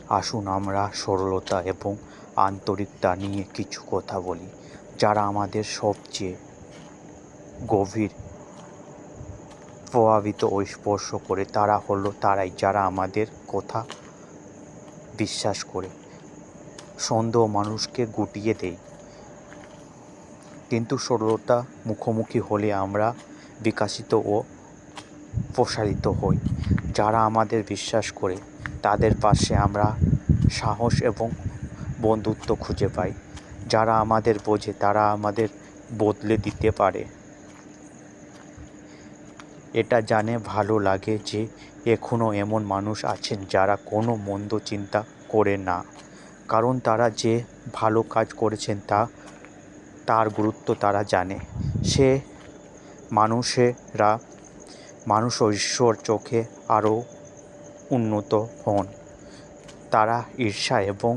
আসুন আমরা সরলতা এবং আন্তরিকতা নিয়ে কিছু কথা বলি। যারা আমাদের সবচেয়ে গভীর প্রভাবিত ও স্পর্শ করে তারা হলো তারাই যারা আমাদের কথা বিশ্বাস করে। সন্দেহ মানুষকে গুটিয়ে দেয়, কিন্তু সরলতা মুখোমুখি হলে আমরা বিকশিত ও প্রসারিত হই। যারা আমাদের বিশ্বাস করে তাদের পাশে আমরা সাহস এবং বন্ধুত্ব খুঁজে পাই। যারা আমাদের বোঝে তারা আমাদের বদলে দিতে পারে। এটা জানে ভালো লাগে যে এখনও এমন মানুষ আছেন যারা কোনো মন্দ চিন্তা করে না, কারণ তারা যে ভালো কাজ করেছেন তার গুরুত্ব তারা জানে। সে মানুষ ও ঈশ্বর চোখে আরও উন্নত হন। তারা ঈর্ষা এবং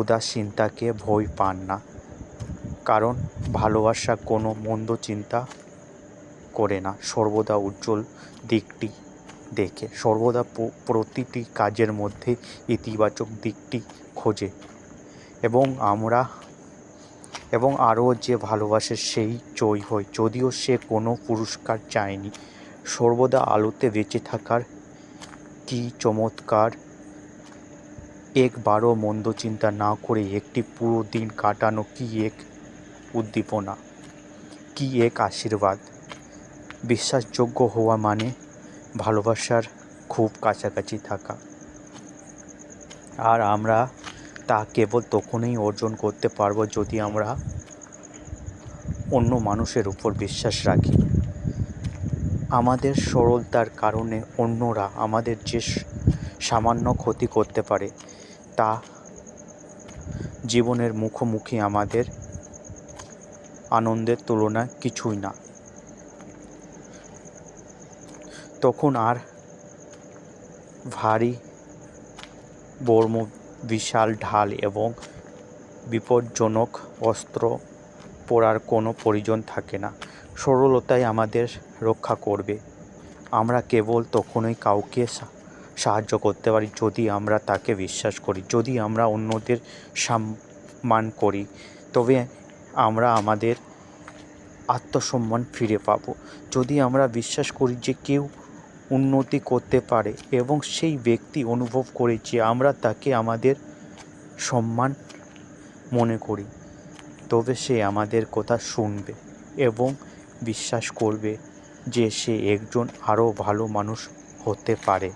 উদাসীনতাকে ভয় পান না, কারণ ভালোবাসা কোনো মন্দ চিন্তা করে না, সর্বদা উজ্জ্বল দিকটি দেখে, সর্বদা প্রতিটি কাজের মধ্যে ইতিবাচক দিকটি খোঁজে। এবং আরও যে ভালোবাসে সেই জয়ী হয়, যদিও সে কোনো পুরস্কার চায়নি। সর্বদা আলোতে বেঁচে থাকার কী চমৎকার! একবারও মন্দ চিন্তা না করে একটি পুরো দিন কাটানো কি এক উদ্দীপনা, কি এক আশীর্বাদ! বিশ্বাসযোগ্য হওয়া মানে ভালোবাসার খুব কাছাকাছি থাকা, আর আমরা তা কেবল তখনই অর্জন করতে পারব যদি আমরা অন্য মানুষের উপর বিশ্বাস রাখি। আমাদের সরলতার কারণে অন্যরা আমাদের যে সামান্য ক্ষতি করতে পারে তা জীবনের মুখোমুখি আমাদের আনন্দের তুলনায় কিছুই না। তখন আর ভারী বর্ম, বিশাল ঢাল এবং বিপজ্জনক অস্ত্র পড়ার কোনো প্রয়োজন থাকে না। সরলতাই আমাদের রক্ষা করবে। আমরা কেবল তখনই কাউকে সাহায্য করতে পারি যদি আমরা তাকে বিশ্বাস করি। যদি আমরা অন্যদের সম্মান করি, তবে আমরা আমাদের আত্মসম্মান ফিরে পাব। যদি আমরা বিশ্বাস করি যে কেউ উন্নতি করতে পারে এবং সেই ব্যক্তি অনুভব করে যে আমরা তাকে আমাদের সম্মান মনে করি, তবে সে আমাদের কথা শুনবে এবং বিশ্বাস করবে যে সে একজন আরও ভালো মানুষ হতে পারে।